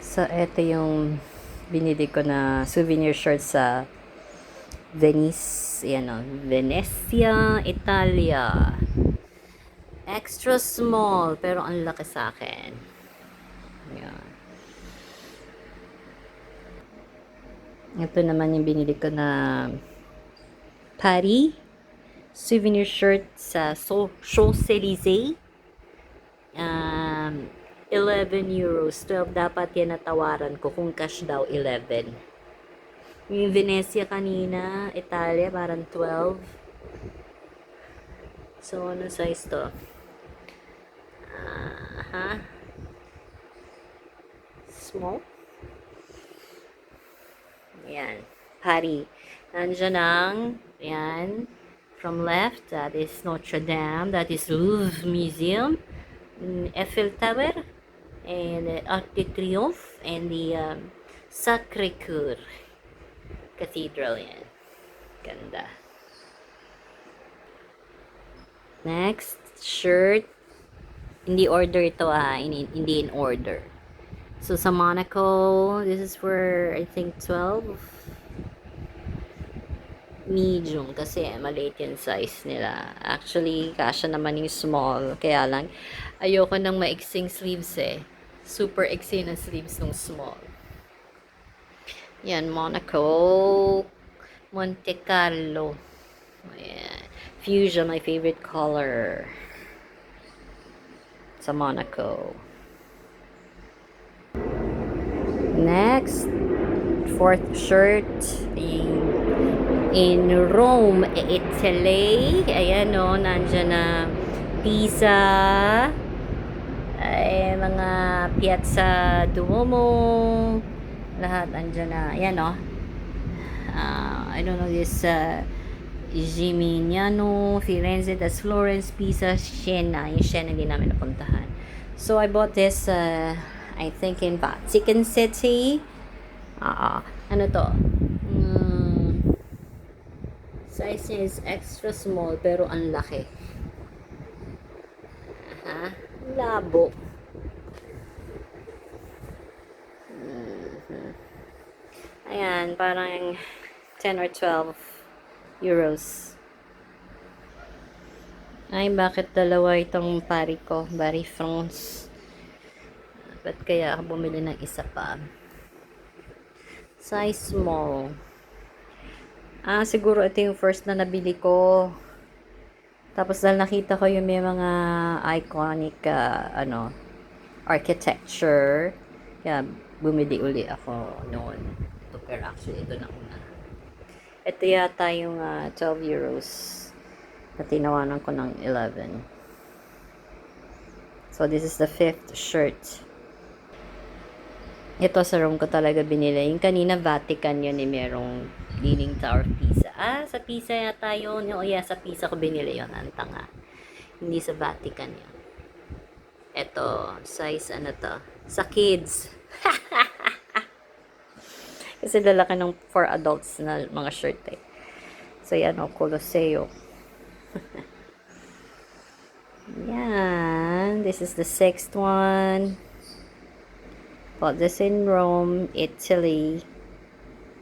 So, ito yung binili ko na souvenir shirt sa Venice. Ayan o. Venezia, Italia. Extra small, pero ang laki sa akin. Ayan. Ito naman yung binili ko na Paris souvenir shirt sa Champs-Élysées. 11 euros. 12 dapat yan natawaran ko kung cash daw 11. Yung Venezia kanina, Italia, parang 12. So, ano size to? Small? Ayan. Paris. Nandiyan ang, ayan, from left, that is Notre Dame, that is Louvre Museum, Eiffel Tower, and Arc de Triomphe, and the Sacré-Cœur Cathedral. Yan. Ganda. Next, shirt. Hindi order ito hindi in order. So, sa Monaco, this is for, I think, 12. Medium, kasi maliit yung size nila. Actually, kasya naman yung small. Kaya lang, ayoko ng maiksing sleeves eh. Super iksi ng sleeves ng small. Yan, Monaco. Monte Carlo. Ayan. Fuchsia, my favorite color. Sa Monaco. Next, fourth shirt in Rome, Italy. Ayan o, nandyan na Pisa, ay, mga Piazza Duomo, lahat andyan na. Ayan o. I don't know this Gimignano, Firenze, that's Florence, Pisa, Siena. Yung Siena hindi namin napuntahan. So, I bought this, I think in Vatican City. Ano to? Size niya is extra small, pero ang laki. Labo. Ayan, parang 10 or 12 euros. Ay, bakit dalawa itong pari ko? Paris, France. Ba't kaya ako bumili ng isa pa? Size small. Siguro ito yung first na nabili ko. Tapos dahil nakita ko yung may mga iconic, architecture. Kaya bumili uli ako noon. Pero actually, ito na una. Ito yata yung 12 euros. Na tinawanan ko ng 11. So, this is the fifth shirt. Ito sa room ko talaga binili. Yung kanina Vatican yun merong Leaning Tower of Pisa. Sa Pisa yata yun. Oh yeah, sa Pisa ko binili yun. Ang tanga. Hindi sa Vatican yun. Ito, size ano to? Sa kids. Kasi lalaki ng for adults na mga shirt eh. So yan o, Colosseo. Yan. This is the sixth one. Bought this in Rome, Italy.